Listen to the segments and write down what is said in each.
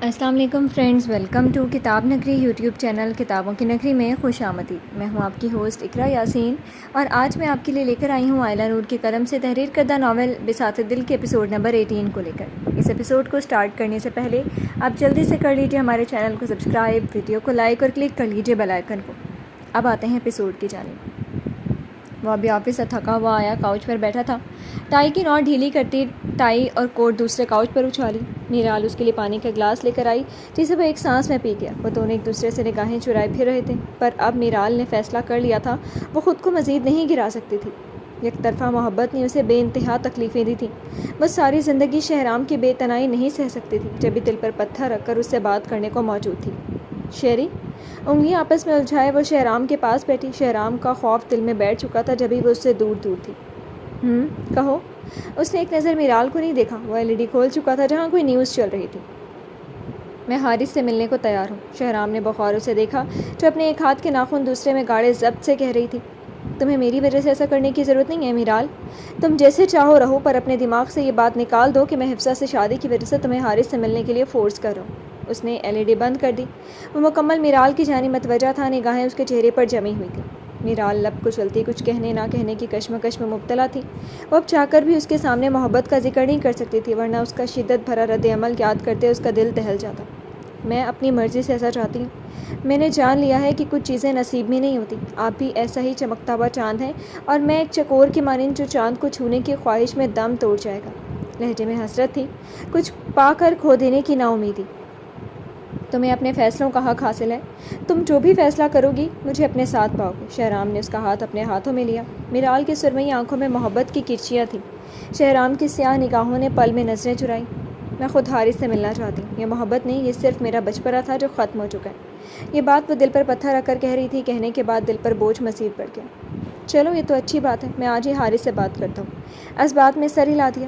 السلام علیکم friends, welcome to کتاب نگری یوٹیوب چینل کتابوں کی نگری میں خوش آمدید۔ میں ہوں آپ کی ہوسٹ اقرا یاسین، اور آج میں آپ کے لیے لے کر آئی ہوں آئلہ نور کی قلم سے تحریر کردہ ناول بساط دل کے ایپیسوڈ نمبر 18 کو لے کر۔ اس ایپیسوڈ کو سٹارٹ کرنے سے پہلے آپ جلدی سے کر لیجیے ہمارے چینل کو سبسکرائب، ویڈیو کو لائک اور کلک کر لیجیے بیل آئیکن کو۔ اب آتے ہیں ایپیسوڈ کی جانب۔ وہ ابھی آفس سے تھکا ہوا آیا کاؤچ پر بیٹھا تھا۔ ٹائی کی نوٹ ڈھیلی کرتی ٹائی اور کوٹ دوسرے کاؤچ پر اچھالی۔ میرال اس کے لیے پانی کا گلاس لے کر آئی جسے وہ ایک سانس میں پی گیا۔ وہ دونوں ایک دوسرے سے نگاہیں چرائے پھر رہے تھے، پر اب میرال نے فیصلہ کر لیا تھا، وہ خود کو مزید نہیں گرا سکتی تھی۔ یک طرفہ محبت نے اسے بے انتہا تکلیفیں دی تھیں۔ وہ ساری زندگی شہرام کی بے تنائی نہیں سہ سکتی تھی، جب بھی دل پر پتھر رکھ کر اس سے بات کرنے کو موجود تھی۔ شیری انگلیاں آپس میں الجھائے وہ شہرام کے پاس بیٹھی۔ شہرام کا خوف دل میں بیٹھ چکا تھا، جبھی وہ اس سے دور دور تھی۔ کہو۔ اس نے ایک نظر میرال کو نہیں دیکھا۔ وہ LED کھول چکا تھا جہاں کوئی نیوز چل رہی تھی۔ میں حارث سے ملنے کو تیار ہوں، شہرام نے بخار اسے دیکھا جو اپنے ایک ہاتھ کے ناخن دوسرے میں گاڑے ضبط سے کہہ رہی تھی۔ تمہیں میری وجہ سے ایسا کرنے کی ضرورت نہیں ہے میرال، تم جیسے چاہو رہو، پر اپنے دماغ سے یہ بات نکال دو کہ میں حفصہ سے شادی کی وجہ سے تمہیں حارث سے ملنے کے لیے فورس کر رہا ہوں۔ اس نے LED بند کر دی۔ وہ مکمل میرال کی جانب متوجہ تھا، نگاہیں اس کے چہرے پر جمی ہوئی تھیں۔ میرال لب کچلتی کچھ کہنے نہ کہنے کی کشمکش میں مبتلا تھی۔ وہ اب چاہ کر بھی اس کے سامنے محبت کا ذکر نہیں کر سکتی تھی، ورنہ اس کا شدت بھرا رد عمل یاد کرتے اس کا دل دہل جاتا۔ میں اپنی مرضی سے ایسا چاہتی ہوں۔ میں نے جان لیا ہے کہ کچھ چیزیں نصیب میں نہیں ہوتی۔ آپ بھی ایسا ہی چمکتا ہوا چاند ہیں، اور میں ایک چکور کی مانند جو چاند کو چھونے کی خواہش میں دم توڑ جائے گا۔ لہجے میں حسرت تھی، کچھ پا کر کھو دینے کی نا امیدی۔ تمہیں اپنے فیصلوں کا حق حاصل ہے، تم جو بھی فیصلہ کرو گی مجھے اپنے ساتھ پاؤ گے۔ شہرام نے اس کا ہاتھ اپنے ہاتھوں میں لیا۔ میرال کی سرمئی آنکھوں میں محبت کی کرچیاں تھیں۔ شہرام کی سیاہ نگاہوں نے پل میں نظریں چرائیں۔ میں خود حارث سے ملنا چاہتی ہوں۔ یہ محبت نہیں، یہ صرف میرا بچپنا تھا جو ختم ہو چکا ہے۔ یہ بات وہ دل پر پتھر رکھ کر کہہ رہی تھی، کہنے کے بعد دل پر بوجھ مزید بڑھ گیا۔ چلو یہ تو اچھی بات ہے، میں آج ہی حارث سے بات کرتا ہوں۔ اس بات میں سر ہلا دیا۔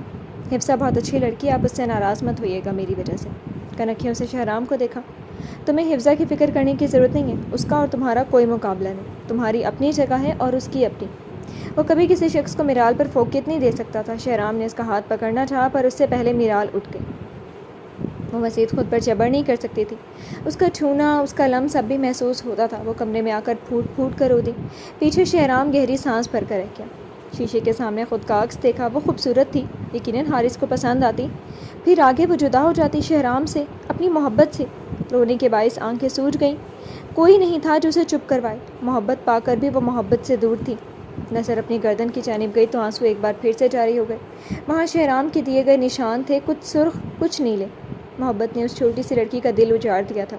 حفصہ بہت اچھی لڑکی ہے، آپ اس سے ناراض مت ہوئیے گا میری وجہ سے۔ کنکھیوں سے شہرام کو دیکھا۔ تمہیں حفصہ کی فکر کرنے کی ضرورت نہیں ہے، اس کا اور تمہارا کوئی مقابلہ نہیں۔ تمہاری اپنی جگہ ہے اور اس کی اپنی۔ وہ کبھی کسی شخص کو میرال پر فوقیت نہیں دے سکتا تھا۔ شہرام نے اس کا ہاتھ پکڑنا چاہا، پر اس سے پہلے میرال اٹھ گئی۔ وہ مزید خود پر جبر نہیں کر سکتی تھی۔ اس کا چھونا، اس کا لمس اب بھی محسوس ہوتا تھا۔ وہ کمرے میں آ کر پھوٹ پھوٹ کر رو دی۔ پیچھے شہرام گہری سانس بھر کر رہ گیا۔ شیشے کے سامنے خود کا عکس دیکھا۔ وہ خوبصورت تھی، یقیناً حارث کو پسند آتی، پھر آگے وہ جدا ہو جاتی شہرام سے، اپنی محبت سے۔ رونے کے باعث آنکھیں سوج گئیں۔ کوئی نہیں تھا جو اسے چپ کروائے۔ محبت پا کر بھی وہ محبت سے دور تھی۔ نظر اپنی گردن کی جانب گئی تو آنسو ایک بار پھر سے جاری ہو گئے۔ وہاں شہرام کے دیے گئے نشان تھے، کچھ سرخ کچھ نیلے۔ محبت نے اس چھوٹی سی لڑکی کا دل اجاڑ دیا تھا۔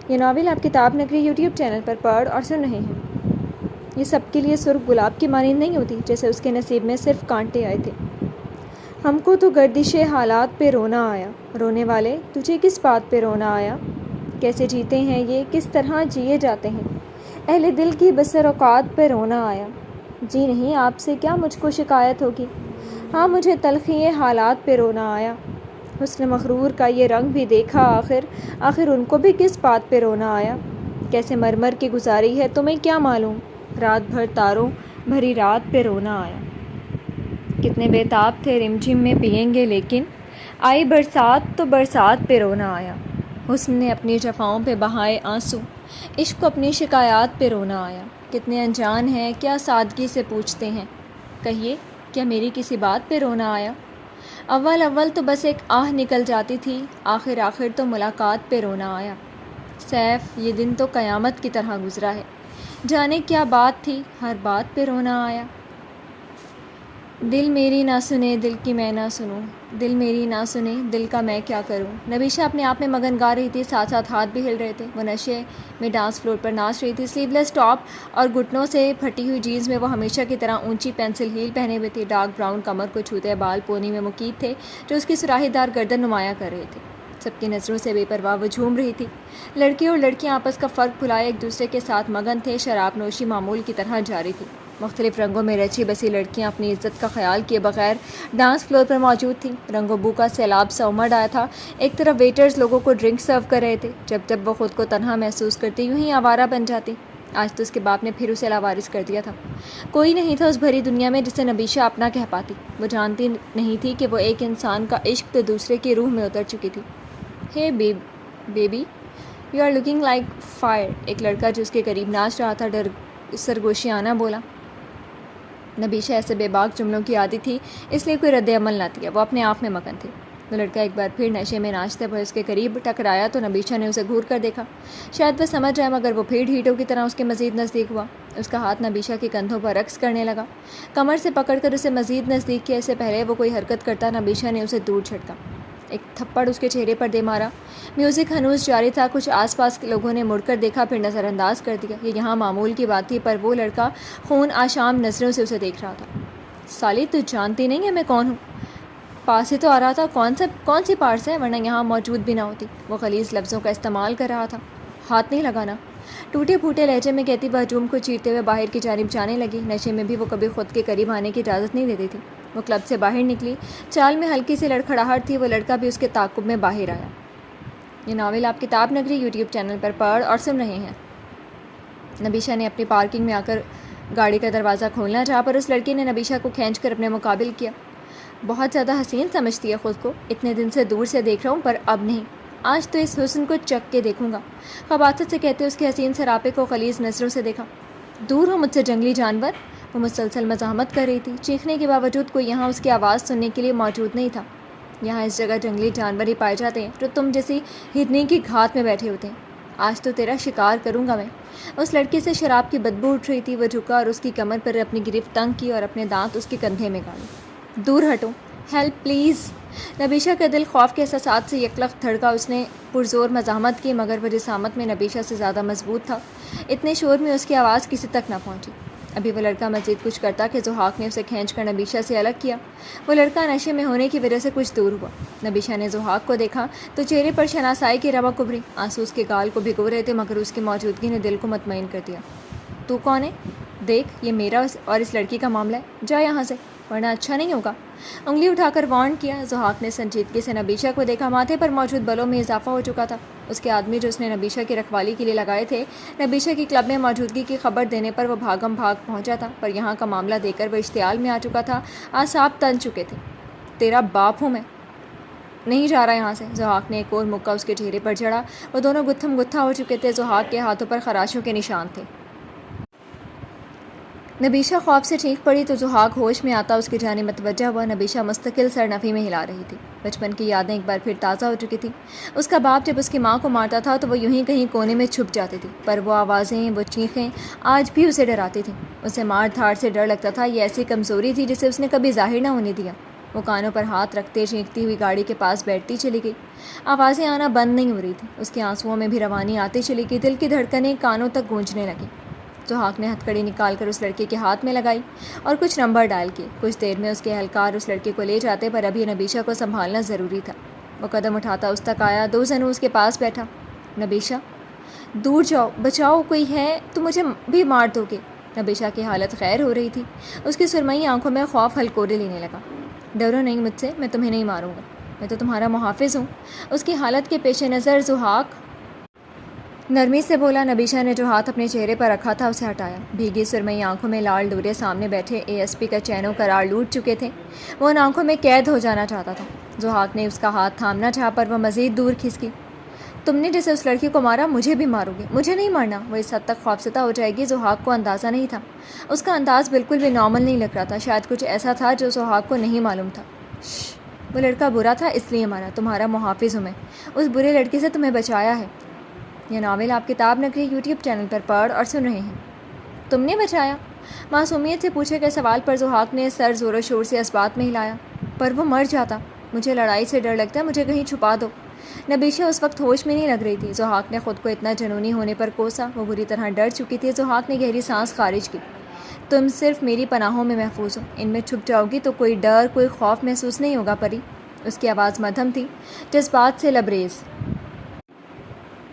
یہ ناول آپ کتاب نگری یوٹیوب چینل پر پڑھ اور سن رہے ہیں۔ یہ سب کے لیے سرخ گلاب کی مانند نہیں ہوتی، جیسے اس کے نصیب میں صرف کانٹے آئے تھے۔ ہم کو تو گردش حالات پہ رونا آیا، رونے والے تجھے کس بات پہ رونا آیا؟ کیسے جیتے ہیں یہ، کس طرح جیے جاتے ہیں، اہل دل کی بسر اوقات پہ رونا آیا۔ جی نہیں، آپ سے کیا مجھ کو شکایت ہوگی، ہاں مجھے تلخی حالات پہ رونا آیا۔ حسن مغرور کا یہ رنگ بھی دیکھا، آخر ان کو بھی کس بات پہ رونا آیا۔ کیسے مرمر کی گزاری ہے تمہیں کیا معلوم، رات بھر تاروں بھری رات پہ رونا آیا۔ کتنے بے تاب تھے رم جھم میں پئیں گے، لیکن آئی برسات تو برسات پہ رونا آیا۔ حسن نے اپنی جفاؤں پہ بہائے آنسو، عشق کو اپنی شکایات پہ رونا آیا۔ کتنے انجان ہیں، کیا سادگی سے پوچھتے ہیں، کہیے کیا میری کسی بات پہ رونا آیا۔ اول اول تو بس ایک آہ نکل جاتی تھی، آخر آخر تو ملاقات پہ رونا آیا۔ سیف یہ دن تو قیامت کی طرح گزرا ہے، جانے کیا بات تھی، ہر بات پہ رونا آیا۔ دل میری نہ سنے دل کی میں نہ سنوں، دل میری نہ سنے دل کا میں کیا کروں۔ نبیشہ اپنے آپ میں مگن گا رہی تھی، ساتھ ساتھ ہاتھ بھی ہل رہے تھے۔ وہ نشے میں ڈانس فلور پر ناچ رہی تھی۔ سلیو لیس ٹاپ اور گھٹنوں سے پھٹی ہوئی جینز میں وہ ہمیشہ کی طرح اونچی پینسل ہیل پہنے ہوئے تھی۔ ڈارک براؤن کمر کو چھوتے بال پونی میں مقید تھے جو اس کی سراہی دار گردن نمایاں کر رہے تھے۔ سب کی نظروں سے بے پرواہ وہ جھوم رہی تھی۔ لڑکے اور لڑکیاں آپس کا فرق بھلائے ایک دوسرے کے ساتھ مگن تھے۔ شراب نوشی معمول کی طرح جاری تھی۔ مختلف رنگوں میں رچی بسی لڑکیاں اپنی عزت کا خیال کیے بغیر ڈانس فلور پر موجود تھیں۔ رنگ و بو کا سیلاب سا امڑ آیا تھا۔ ایک طرف ویٹرز لوگوں کو ڈرنک سرو کر رہے تھے، جب وہ خود کو تنہا محسوس کرتی یوں ہی آوارہ بن جاتی۔ آج تو اس کے باپ نے پھر اسے لاوارث کر دیا تھا۔ کوئی نہیں تھا اس بھری دنیا میں جسے نبیشہ اپنا کہہ پاتی۔ وہ جانتی نہیں تھی کہ وہ ایک انسان کا عشق تو دوسرے کی روح میں اتر چکی تھی۔ Hey baby you are looking like fire. ایک لڑکا جو اس کے قریب ناچ رہا تھا سرگوشیانہ بولا. نبیشہ ایسے بے باک جملوں کی عادی تھی، اس لیے کوئی رد عمل نہ دیا. وہ اپنے آپ میں مگن تھی. وہ لڑکا ایک بار پھر نشے میں ناچتے ہوئے اس کے قریب ٹکرایا تو نبیشہ نے اسے گھور کر دیکھا. شاید وہ سمجھ جائے، مگر وہ پھر ڈھیٹوں کی طرح اس کے مزید نزدیک ہوا. اس کا ہاتھ نبیشہ کے کندھوں پر رقص کرنے لگا. کمر سے پکڑ کر اسے مزید نزدیک کیا. اس سے پہلے وہ کوئی حرکت کرتا نبیشہ نے اسے دور جھٹکا. ایک تھپڑ اس کے چہرے پر دے مارا. میوزک ہنوز جاری تھا. کچھ آس پاس کے لوگوں نے مڑ کر دیکھا، پھر نظر انداز کر دیا. یہ یہاں معمول کی بات تھی، پر وہ لڑکا خون آشام نظروں سے اسے دیکھ رہا تھا. سالی، تو جانتی نہیں ہے میں کون ہوں؟ پاس ہی تو آ رہا تھا. کون سی پارس ہے، ورنہ یہاں موجود بھی نہ ہوتی. وہ غلیظ لفظوں کا استعمال کر رہا تھا. ہاتھ نہیں لگانا. ٹوٹے پھوٹے لہجے میں کہتی وہ ہجوم کو چیرتے ہوئے باہر کی جانب جانے لگی. نشے میں بھی وہ کبھی خود کے قریب آنے کی اجازت نہیں دیتی تھی. وہ کلب سے باہر نکلی. چال میں ہلکی سی لڑکھڑاہٹ تھی. وہ لڑکا بھی اس کے تعاقب میں باہر آیا. یہ ناول آپ کتاب نگری یوٹیوب چینل پر پڑھ اور سن رہے ہیں. نبیشہ نے اپنی پارکنگ میں آ کر گاڑی کا دروازہ کھولنا چاہا، پر اس لڑکی نے نبیشہ کو کھینچ کر اپنے مقابل کیا. بہت زیادہ حسین سمجھتی ہے خود کو. اتنے دن سے دور سے دیکھ رہا ہوں، پر اب نہیں. آج تو اس حسن کو چک کے دیکھوں گا. خباثت سے کہتے اس کے حسین سراپے کو خلیظ نظروں سے دیکھا. دور ہو مجھ سے جنگلی جانور. وہ مسلسل مزاحمت کر رہی تھی. چیخنے کے باوجود کوئی یہاں اس کی آواز سننے کے لیے موجود نہیں تھا. یہاں اس جگہ جنگلی جانور ہی پائے جاتے ہیں جو تم جیسی ہرنی کی گھات میں بیٹھے ہوتے ہیں. آج تو تیرا شکار کروں گا میں. اس لڑکی سے شراب کی بدبو اٹھ رہی تھی. وہ جھکا اور اس کی کمر پر اپنی گرفت تنگ کی اور اپنے دانت اس کے کندھے میں گاڑے. دور ہٹو. Help please. نبیشہ کا دل خوف کے احساسات سے یکلخت دھڑکا. اس نے پرزور مزاحمت کی، مگر وہ جسامت میں نبیشہ سے زیادہ مضبوط تھا. اتنے شور میں اس کی آواز کسی تک نہ پہنچی. ابھی وہ لڑکا مزید کچھ کرتا کہ ضحاک نے اسے کھینچ کر نبیشہ سے الگ کیا. وہ لڑکا نشے میں ہونے کی وجہ سے کچھ دور ہوا. نبیشہ نے ضحاک کو دیکھا تو چہرے پر شناسائی کی رمق ابھری. آنسو اس کے گال کو بھگو رہے تھے، مگر اس کی موجودگی نے دل کو مطمئن کر دیا. تو کون ہے؟ دیکھ، یہ میرا اور اس لڑکی کا معاملہ ہے. جا یہاں سے، ورنہ اچھا نہیں ہوگا. انگلی اٹھا کر وارن کیا. ضحاک نے سنجیدگی سے نبیشہ کو دیکھا. ماتھے پر موجود بلوں میں اضافہ ہو چکا تھا. اس کے آدمی جو اس نے نبیشہ کی رکھوالی کے لیے لگائے تھے، نبیشہ کی کلب میں موجودگی کی خبر دینے پر وہ بھاگم بھاگ پہنچا تھا، پر یہاں کا معاملہ دیکھ کر وہ اشتعال میں آ چکا تھا. اعصاب تن چکے تھے. تیرا باپ ہوں میں. نہیں جا رہا یہاں سے. ضحاک نے ایک اور مکہ اس کے چہرے پر جڑا. وہ دونوں گتھم گتھا ہو چکے تھے. ضحاک کے ہاتھوں پر خراشوں کے نشان تھے. نبیشہ خوف سے چیخ پڑی تو ضحاک ہوش میں آتا اس کی جانب متوجہ ہوا. نبیشہ مستقل سر نفی میں ہلا رہی تھی. بچپن کی یادیں ایک بار پھر تازہ ہو چکی تھیں. اس کا باپ جب اس کی ماں کو مارتا تھا تو وہ یوں ہی کہیں کونے میں چھپ جاتی تھی، پر وہ آوازیں، وہ چیخیں آج بھی اسے ڈراتی تھیں. اسے مار دھاڑ سے ڈر لگتا تھا. یہ ایسی کمزوری تھی جسے اس نے کبھی ظاہر نہ ہونے دیا. وہ کانوں پر ہاتھ رکھتے چیختی ہوئی گاڑی کے پاس بیٹھتی چلی گئی. آوازیں آنا بند نہیں ہو رہی تھیں. اس کے آنسوؤں میں بھی روانی آتی چلی گئی. دل کی دھڑکنیں کانوں تک گونجنے لگیں. ضحاک نے ہتھ کڑی نکال کر اس لڑکے کے ہاتھ میں لگائی اور کچھ نمبر ڈائل کیے. کچھ دیر میں اس کے اہلکار اس لڑکے کو لے جاتے، پر ابھی نبیشہ کو سنبھالنا ضروری تھا. وہ قدم اٹھاتا اس تک آیا. 2 زنوں اس کے پاس بیٹھا. نبیشہ، دور جاؤ، بچاؤ، کوئی ہے تو مجھے بھی مار دو گے. نبیشہ کی حالت خیر ہو رہی تھی. اس کی سرمئی آنکھوں میں خوف ہلکورے لینے لگا. ڈرو نہیں مجھ سے، میں تمہیں نہیں ماروں گا. میں تو تمہارا محافظ ہوں. اس کی حالت کے پیش نظر ضحاک نرمی سے بولا. نبیشہ نے جو ہاتھ اپنے چہرے پر رکھا تھا اسے ہٹایا. بھیگی سرمئی آنکھوں میں لال ڈورے سامنے بیٹھے ASP کا چینو قرار لوٹ چکے تھے. وہ ان آنکھوں میں قید ہو جانا چاہتا تھا. ضحاک نے اس کا ہاتھ تھامنا چاہا، پر وہ مزید دور کھسکی. تم نے جیسے اس لڑکی کو مارا مجھے بھی مارو گے. مجھے نہیں مارنا. وہ اس حد تک خوفزدہ ہو جائے گی ضحاک کو اندازہ نہیں تھا. اس کا انداز بالکل بھی نارمل نہیں لگ رہا تھا. شاید کچھ ایسا تھا جو ضحاک کو نہیں معلوم تھا. وہ لڑکا برا تھا، اس لیے مارا. تمہارا محافظ ہوں میں. اس برے لڑکے سے تمہیں بچایا ہے. یہ ناول آپ کتاب نگری یوٹیوب چینل پر پڑھ اور سن رہے ہیں. تم نے بچایا؟ معصومیت سے پوچھے گئے سوال پر ضحاک نے سر زور و شور سے اثبات میں ہلایا. پر وہ مر جاتا. مجھے لڑائی سے ڈر لگتا ہے. مجھے کہیں چھپا دو. نبیشہ اس وقت ہوش میں نہیں لگ رہی تھی. ضحاک نے خود کو اتنا جنونی ہونے پر کوسا. وہ بری طرح ڈر چکی تھی. ضحاک نے گہری سانس خارج کی. تم صرف میری پناہوں میں محفوظ ہو. ان میں چھپ جاؤ گی تو کوئی ڈر، کوئی خوف محسوس نہیں ہوگا پری. اس کی آواز مدھم تھی، جذبات سے لبریز.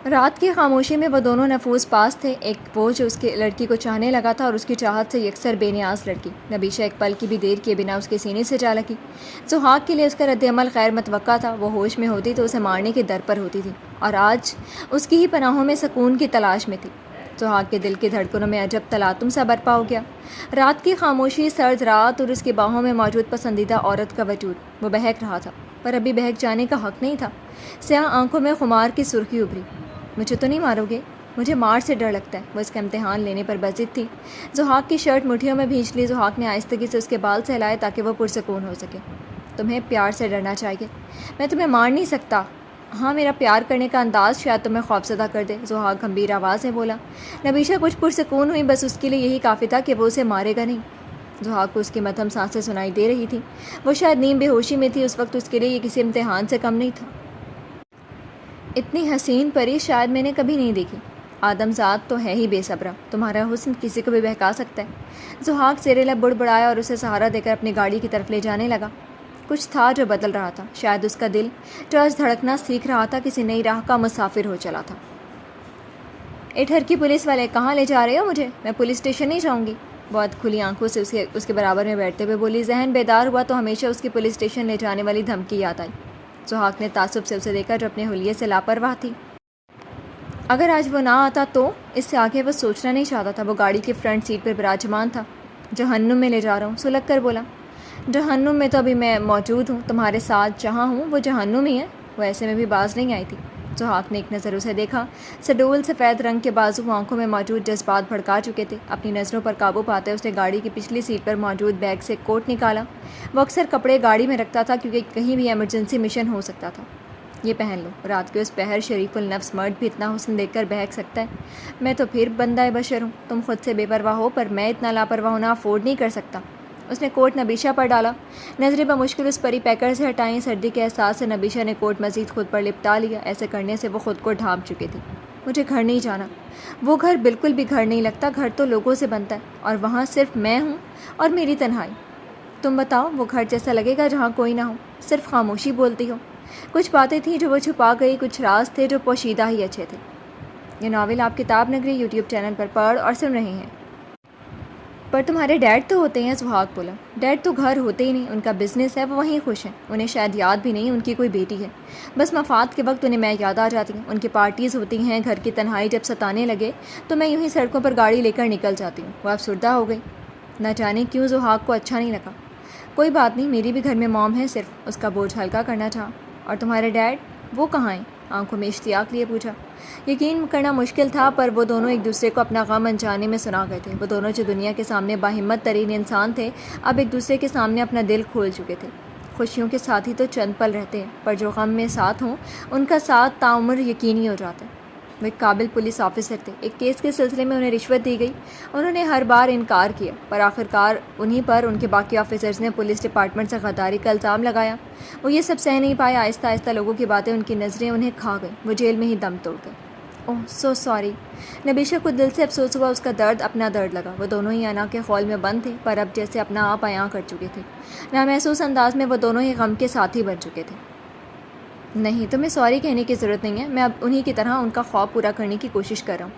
رات کی خاموشی میں وہ دونوں نفوس پاس تھے. ایک وہ جو اس کی لڑکی کو چاہنے لگا تھا، اور اس کی چاہت سے یکسر بے نیاز لڑکی. نبیشہ ایک پل کی بھی دیر کیے بنا اس کے سینے سے جا لگی. ضحاک کے لیے اس کا رد عمل غیر متوقع تھا. وہ ہوش میں ہوتی تو اسے مارنے کی در پر ہوتی تھی، اور آج اس کی ہی پناہوں میں سکون کی تلاش میں تھی. ضحاک کے دل کی دھڑکنوں میں عجب تلاطم سا برپا ہو گیا. رات کی خاموشی، سرد رات اور اس کی باہوں میں موجود پسندیدہ عورت کا وجود. وہ بہک رہا تھا. پر ابھی بہک جانے کا حق نہیں تھا۔ سیاہ آنکھوں میں خمار کی سرخی ابھری۔ مجھے تو نہیں مارو گے؟ مجھے مار سے ڈر لگتا ہے۔ وہ اس کا امتحان لینے پر بضد تھی۔ ضحاک کی شرٹ مٹھیوں میں بھینچ لی۔ ضحاک نے آہستگی سے اس کے بال سہلائے تاکہ وہ پرسکون ہو سکے۔ تمہیں پیار سے ڈرنا چاہیے، میں تمہیں مار نہیں سکتا۔ ہاں، میرا پیار کرنے کا انداز شاید تمہیں خوفزدہ کر دے، ضحاک گمبھیر آواز میں بولا۔ نبیشہ کچھ پرسکون ہوئی، بس اس کے لیے یہی کافی تھا کہ وہ اسے مارے گا نہیں۔ ضحاک کو اس کی مدھم سانسیں سنائی دے رہی تھی۔ وہ شاید نیم بے ہوشی میں تھی۔ اس وقت اس کے لیے یہ کسی امتحان سے کم نہیں تھا۔ اتنی حسین پری شاید میں نے کبھی نہیں دیکھی۔ آدم ذات تو ہے ہی بے صبرا، تمہارا حسن کسی کو بھی بہکا سکتا ہے۔ ضحاک زیر لب بڑبڑایا اور اسے سہارا دے کر اپنی گاڑی کی طرف لے جانے لگا۔ کچھ تھا جو بدل رہا تھا، شاید اس کا دل جو آج دھڑکنا سیکھ رہا تھا کسی نئی راہ کا مسافر ہو چلا تھا۔ اٹھر کی پولیس والے، کہاں لے جا رہے ہو مجھے؟ میں پولیس اسٹیشن نہیں جاؤں گی، بہت کھلی آنکھوں سے اس کے برابر میں بیٹھتے ہوئے بولی۔ ذہن بیدار ہوا تو ہمیشہ اس کی پولیس اسٹیشن لے جانے والی دھمکی یاد آئی۔ ضحاک نے تعصب سے اسے دیکھا جو اپنے حلیے سے لاپرواہ تھی۔ اگر آج وہ نہ آتا تو؟ اس سے آگے وہ سوچنا نہیں چاہتا تھا۔ وہ گاڑی کی فرنٹ سیٹ پر براجمان تھا۔ جہنم میں لے جا رہا ہوں، سلگ کر بولا۔ جہنم میں تو ابھی میں موجود ہوں، تمہارے ساتھ جہاں ہوں وہ جہنم ہی ہے۔ وہ ایسے میں بھی باز نہیں آئی تھی۔ ضحاک نے ایک نظر اسے دیکھا۔ سڈول سفید رنگ کے بازو آنکھوں میں موجود جذبات بھڑکا چکے تھے۔ اپنی نظروں پر قابو پاتے اس نے گاڑی کی پچھلی سیٹ پر موجود بیگ سے کوٹ نکالا۔ وہ اکثر کپڑے گاڑی میں رکھتا تھا کیونکہ کہیں بھی ایمرجنسی مشن ہو سکتا تھا۔ یہ پہن لو، رات کے اس پہر شریف النفس مرد بھی اتنا حسن دیکھ کر بہک سکتا ہے۔ میں تو پھر بندہ بشر ہوں، تم خود سے بے پرواہ ہو پر میں اتنا لاپرواہ ہونا افورڈ نہیں کر سکتا۔ اس نے کوٹ نبیشہ پر ڈالا۔ نظریں بمشکل اس پری پیکر سے ہٹائیں۔ سردی کے احساس سے نبیشہ نے کوٹ مزید خود پر لپٹا لیا۔ ایسے کرنے سے وہ خود کو ڈھانپ چکی تھی۔ مجھے گھر نہیں جانا۔ وہ گھر بالکل بھی گھر نہیں لگتا، گھر تو لوگوں سے بنتا ہے، اور وہاں صرف میں ہوں اور میری تنہائی۔ تم بتاؤ، وہ گھر جیسا لگے گا جہاں کوئی نہ ہو، صرف خاموشی بولتی ہو؟ کچھ باتیں تھیں جو وہ چھپا گئی، کچھ راز تھے جو پوشیدہ ہی اچھے تھے۔ یہ ناول آپ کتاب نگری یوٹیوب چینل پر پڑھ اور سن رہے ہیں۔ پر تمہارے ڈیڈ تو ہوتے ہیں، ضحاک بولا۔ ڈیڈ تو گھر ہوتے ہی نہیں، ان کا بزنس ہے، وہ وہیں خوش ہیں۔ انہیں شاید یاد بھی نہیں ان کی کوئی بیٹی ہے۔ بس مفاد کے وقت انہیں میں یاد آ جاتی ہوں۔ ان کی پارٹیز ہوتی ہیں، گھر کی تنہائی جب ستانے لگے تو میں یوں ہی سڑکوں پر گاڑی لے کر نکل جاتی ہوں۔ وہ افسردہ ہو گئی۔ نہ جانے کیوں ضحاک کو اچھا نہیں لگا۔ کوئی بات نہیں، میری بھی گھر میں موم ہے، صرف اس کا بوجھ ہلکا کرنا چاہا۔ اور تمہارے ڈیڈ، وہ کہاں ہیں؟ آنکھوں میں اشتیاق لیے پوچھا۔ یقین کرنا مشکل تھا پر وہ دونوں ایک دوسرے کو اپنا غم انجانے میں سنا گئے تھے۔ وہ دونوں جو دنیا کے سامنے باہمت ترین انسان تھے، اب ایک دوسرے کے سامنے اپنا دل کھول چکے تھے۔ خوشیوں کے ساتھ ہی تو چند پل رہتے ہیں، پر جو غم میں ساتھ ہوں ان کا ساتھ تعمر یقینی ہو جاتا ہے۔ وہ ایک قابل پولیس آفیسر تھے۔ ایک کیس کے سلسلے میں انہیں رشوت دی گئی، انہوں نے ہر بار انکار کیا، پر آخرکار انہی پر ان کے باقی آفیسرز نے پولیس ڈپارٹمنٹ سے غداری کا الزام لگایا۔ وہ یہ سب سہ نہیں پائے۔ آہستہ آہستہ لوگوں کی باتیں، ان کی نظریں انہیں کھا گئیں۔ وہ جیل میں ہی دم توڑ گئے۔ اوہ سو سوری۔ نبیشہ کو دل سے افسوس ہوا، اس کا درد اپنا درد لگا۔ وہ دونوں ہی انا کے خول میں بند تھے، پر اب جیسے اپنا آپ عیاں کر چکے تھے۔ نامحسوس انداز میں وہ دونوں ہی غم کے ساتھی بن چکے تھے۔ نہیں، تمہیں سوری کہنے کی ضرورت نہیں ہے، میں اب انہی کی طرح ان کا خواب پورا کرنے کی کوشش کر رہا ہوں۔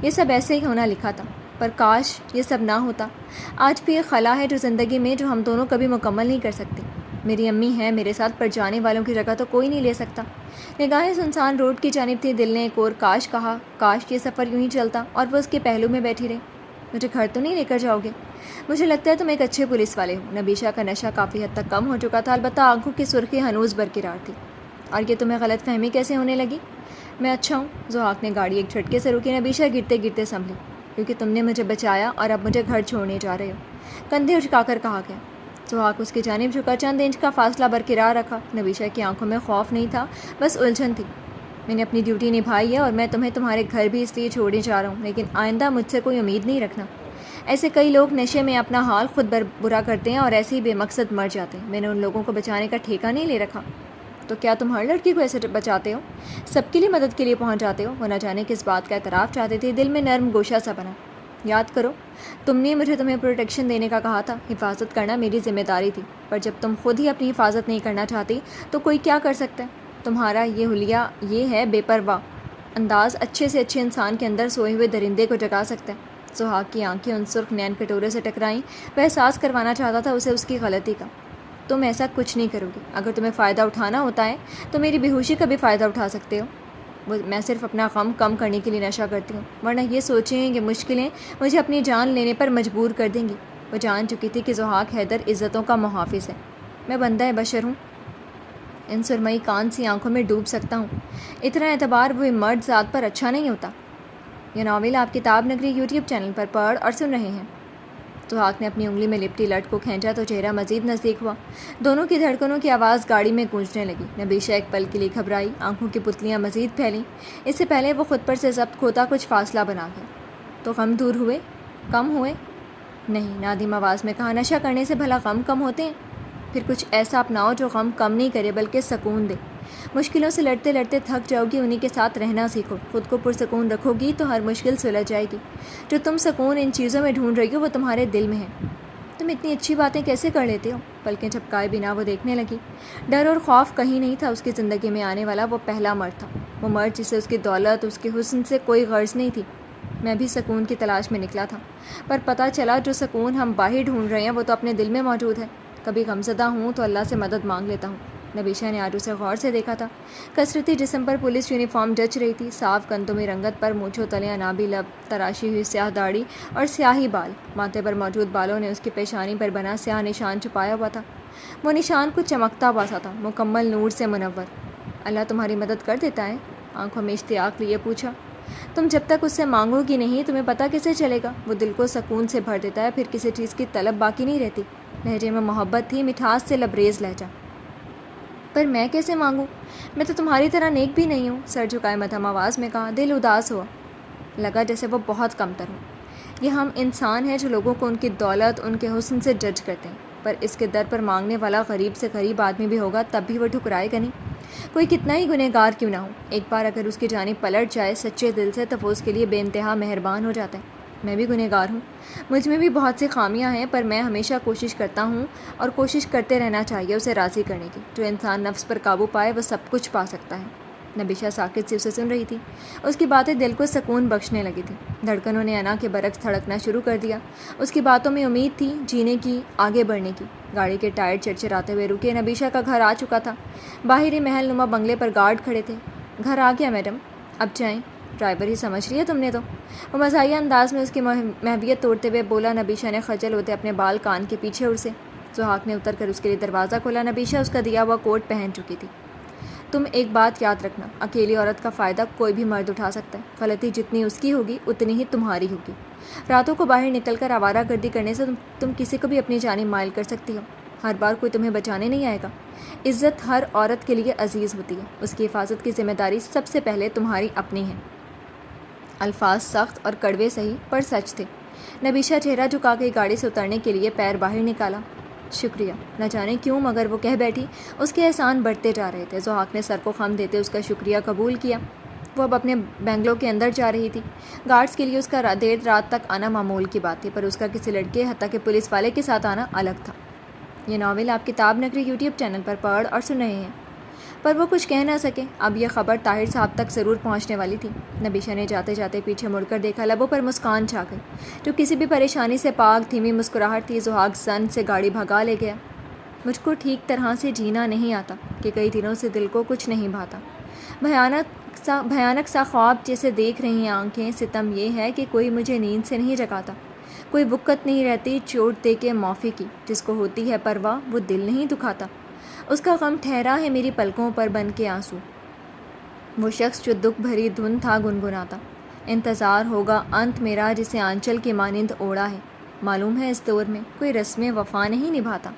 یہ سب ایسے ہی ہونا لکھا تھا، پر کاش یہ سب نہ ہوتا۔ آج بھی ایک خلا ہے جو زندگی میں، جو ہم دونوں کبھی مکمل نہیں کر سکتے۔ میری امی ہیں میرے ساتھ، پر جانے والوں کی جگہ تو کوئی نہیں لے سکتا۔ نگاہیں سنسان روڈ کی جانب تھی۔ دل نے ایک اور کاش کہا، کاش یہ سفر یوں ہی چلتا اور وہ اس کے پہلو میں بیٹھی رہی۔ مجھے گھر تو نہیں لے کر جاؤ گے؟ مجھے لگتا ہے تم ایک اچھے پولیس والے ہو۔ نبیشہ کا نشہ کافی حد تک کم ہو چکا تھا، البتہ آنکھوں کی سرخی ہنوز برقرار تھی۔ اور یہ تمہیں غلط فہمی کیسے ہونے لگی؟ میں اچھا ہوں۔ ضحاک نے گاڑی ایک جھٹکے سے روکی۔ نبیشہ گرتے گرتے سنبھلی۔ کیونکہ تم نے مجھے بچایا اور اب مجھے گھر چھوڑنے جا رہے ہو، کندھے اٹھا کر کہا گیا۔ ضحاک اس کی جانب جھکا، چند انچ کا فاصلہ برقرار رکھا۔ نبیشہ کی آنکھوں میں خوف نہیں تھا، بس الجھن تھی۔ میں نے اپنی ڈیوٹی نبھائی ہے اور میں تمہیں تمہارے گھر بھی اس لیے چھوڑنے جا رہا ہوں، لیکن آئندہ مجھ سے کوئی امید نہیں رکھنا۔ ایسے کئی لوگ نشے میں اپنا حال خود برا کرتے ہیں اور ایسے ہی بے مقصد مر جاتے ہیں۔ میں نے ان لوگوں کو بچانے کا ٹھیکہ نہیں لے رکھا۔ تو کیا تم ہر لڑکی کو ایسے بچاتے ہو؟ سب کے لیے مدد کے لیے پہنچ جاتے ہو؟ وہ نہ جانے کس بات کا اعتراف چاہتے تھے۔ دل میں نرم گوشہ سا بنا۔ یاد کرو، تم نے مجھے تمہیں پروٹیکشن دینے کا کہا تھا، حفاظت کرنا میری ذمہ داری تھی، پر جب تم خود ہی اپنی حفاظت نہیں کرنا چاہتی تو کوئی کیا کر سکتا ہے؟ تمہارا یہ حلیہ، یہ ہے بے پرواہ انداز، اچھے سے اچھے انسان کے اندر سوئے ہوئے درندے کو جگا سکتا ہے۔ ضحاک کی آنکھیں ان سرخ نین کٹورے سے ٹکرائیں۔ وہ احساس کروانا چاہتا تھا اسے اس کی غلطی کا۔ تم ایسا کچھ نہیں کرو گی۔ اگر تمہیں فائدہ اٹھانا ہوتا ہے تو میری بے ہوشی کا بھی فائدہ اٹھا سکتے ہو۔ میں صرف اپنا غم کم کرنے کے لیے نشہ کرتی ہوں، ورنہ یہ سوچیں کہ مشکلیں مجھے اپنی جان لینے پر مجبور کر دیں گی۔ وہ جان چکی تھی کہ ضحاک حیدر عزتوں کا محافظ ہے۔ میں بندہ بشر ہوں، ان سرمئی کان سی آنکھوں میں ڈوب سکتا ہوں۔ اتنا اعتبار وہ مرد ذات پر اچھا نہیں ہوتا۔ یہ ناول آپ کتاب نگری یوٹیوب چینل پر پڑھ اور سن رہے ہیں۔ سہاگ نے اپنی انگلی میں لپٹی لٹ کو کھینچا تو چہرہ مزید نزدیک ہوا۔ دونوں کی دھڑکنوں کی آواز گاڑی میں گونجنے لگی۔ نبیشہ ایک پل کے لیے گھبرائی، آنکھوں کی پتلیاں مزید پھیلیں۔ اس سے پہلے وہ خود پر سے ضبط کھوتا کچھ فاصلہ بنا گیا۔ تو غم دور ہوئے؟ کم ہوئے؟ نہیں، نادم آواز میں کہا، نشہ کرنے سے بھلا غم کم ہوتے ہیں؟ پھر کچھ ایسا اپناؤ جو غم کم نہیں کرے بلکہ سکون دے۔ مشکلوں سے لڑتے لڑتے تھک جاؤ گی، انہی کے ساتھ رہنا سیکھو۔ خود کو پرسکون رکھو گی تو ہر مشکل سلجھ جائے گی۔ جو تم سکون ان چیزوں میں ڈھونڈ رہی ہو وہ تمہارے دل میں ہے۔ تم اتنی اچھی باتیں کیسے کر لیتے ہو؟ پلکیں جھپکائے بنا وہ دیکھنے لگی۔ ڈر اور خوف کہیں نہیں تھا۔ اس کی زندگی میں آنے والا وہ پہلا مرد تھا، وہ مرد جسے اس کی دولت، اس کے حسن سے کوئی غرض نہیں تھی۔ میں بھی سکون کی تلاش میں نکلا تھا، پر پتہ چلا جو سکون ہم باہر ڈھونڈ رہے ہیں وہ تو اپنے دل میں موجود ہے۔ کبھی غمزدہ ہوں تو اللہ سے مدد مانگ لیتا ہوں۔ نبیشہ نے آج اسے غور سے دیکھا تھا۔ کثرتی جسم پر پولیس یونیفارم جچ رہی تھی، صاف کندھوں میں رنگت پر، مونچھوں تلے انابی لب، تراشی ہوئی سیاہ داڑھی اور سیاہی بال۔ ماتھے پر موجود بالوں نے اس کی پیشانی پر بنا سیاہ نشان چھپایا ہوا تھا۔ وہ نشان کچھ چمکتا ہوا سا تھا، مکمل نور سے منور۔ اللہ تمہاری مدد کر دیتا ہے؟ آنکھوں میں اشتیاق لیے پوچھا۔ تم جب تک اس سے مانگو گی نہیں تمہیں پتہ کیسے چلے گا؟ وہ دل کو سکون سے بھر دیتا ہے، پھر کسی چیز کی طلب باقی نہیں رہتی۔ لہجے میں محبت تھی، مٹھاس سے لبریز لہجہ۔ پر میں کیسے مانگوں؟ میں تو تمہاری طرح نیک بھی نہیں ہوں، سر جھکائے مدھم آواز میں کہا۔ دل اداس ہوا، لگا جیسے وہ بہت کمتر ہو۔ یہ ہم انسان ہیں جو لوگوں کو ان کی دولت، ان کے حسن سے جج کرتے ہیں، پر اس کے در پر مانگنے والا غریب سے غریب آدمی بھی ہوگا تب بھی وہ ٹھکرائے گا نہیں۔ کوئی کتنا ہی گنہگار کیوں نہ ہو، ایک بار اگر اس کی جانب پلٹ جائے سچے دل سے تو وہ اس کے لیے بے انتہا مہربان ہو جاتا ہے۔ میں بھی گنہگار ہوں، مجھ میں بھی بہت سی خامیاں ہیں، پر میں ہمیشہ کوشش کرتا ہوں اور کوشش کرتے رہنا چاہیے اسے راضی کرنے کی۔ جو انسان نفس پر قابو پائے وہ سب کچھ پا سکتا ہے۔ نبیشہ ساکت سے اسے سن رہی تھی، اس کی باتیں دل کو سکون بخشنے لگی تھی۔ دھڑکنوں نے انا کے برعکس دھڑکنا شروع کر دیا۔ اس کی باتوں میں امید تھی، جینے کی، آگے بڑھنے کی۔ گاڑی کے ٹائر چرچراتے ہوئے رکے۔ نبیشہ کا گھر آ چکا تھا۔ باہری محل نما بنگلے پر گارڈ کھڑے تھے۔ گھر آ گیا میڈم، اب جائیں۔ ڈرائیور ہی سمجھ رہی ہے تم نے تو، وہ مزاحیہ انداز میں اس کی محبیت توڑتے ہوئے بولا۔ نبیشہ نے خجل ہوتے اپنے بال کان کے پیچھے اڑسے۔ سہاگ نے اتر کر اس کے لیے دروازہ کھولا۔ نبیشہ اس کا دیا ہوا کوٹ پہن چکی تھی۔ تم ایک بات یاد رکھنا، اکیلی عورت کا فائدہ کوئی بھی مرد اٹھا سکتا ہے۔ غلطی جتنی اس کی ہوگی اتنی ہی تمہاری ہوگی۔ راتوں کو باہر نکل کر آوارہ گردی کرنے سے تم کسی کو بھی اپنی جانب مائل کر سکتی ہو۔ ہر بار کوئی تمہیں بچانے نہیں آئے گا۔ عزت ہر عورت کے لیے عزیز ہوتی ہے، اس کی حفاظت کی ذمہ داری سب سے پہلے تمہاری اپنی ہے۔ الفاظ سخت اور کڑوے سہی پر سچ تھے۔ نبیشہ چہرہ جھکا کے گاڑی سے اترنے کے لیے پیر باہر نکالا۔ شکریہ، نہ جانے کیوں مگر وہ کہہ بیٹھی۔ اس کے احسان بڑھتے جا رہے تھے۔ سہاگ نے سر کو خم دیتے اس کا شکریہ قبول کیا۔ وہ اب اپنے بنگلو کے اندر جا رہی تھی۔ گارڈز کے لیے اس کا دیر رات تک آنا معمول کی بات تھی، پر اس کا کسی لڑکے حتیٰ کہ پولیس والے کے ساتھ آنا الگ تھا۔ یہ ناول آپ کتاب نگری یوٹیوب چینل پر پڑھ اور سن رہے ہیں، پر وہ کچھ کہہ نہ سکے۔ اب یہ خبر طاہر صاحب تک ضرور پہنچنے والی تھی۔ نبیشہ نے جاتے جاتے پیچھے مڑ کر دیکھا، لبوں پر مسکان چھا گئی جو کسی بھی پریشانی سے پاک دھیمی مسکراہٹ تھی۔ سہاگ زن سے گاڑی بھگا لے گیا۔ مجھ کو ٹھیک طرح سے جینا نہیں آتا کہ کئی دنوں سے دل کو کچھ نہیں بھاتا۔ بھیانک سا خواب جیسے دیکھ رہی ہیں آنکھیں۔ ستم یہ ہے کہ کوئی مجھے نیند سے نہیں جگاتا۔ کوئی وقت نہیں رہتی چوٹ دے کے معافی کی، جس کو ہوتی ہے پرواہ وہ دل نہیں دکھاتا۔ اس کا غم ٹھہرا ہے میری پلکوں پر بن کے آنسو۔ وہ شخص جو دکھ بھری دھن تھا گنگناتا، انتظار ہوگا انت میرا جسے آنچل کی مانند اوڑا ہے۔ معلوم ہے اس دور میں کوئی رسم وفا نہیں نبھاتا۔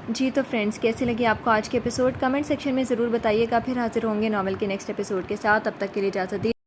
جی تو فرینڈز، کیسی لگی آپ کو آج کے ایپیسوڈ؟ کمنٹ سیکشن میں ضرور بتائیے گا۔ پھر حاضر ہوں گے ناول کے نیکسٹ ایپیسوڈ کے ساتھ۔ تب تک کے لیے اجازت دیجیے۔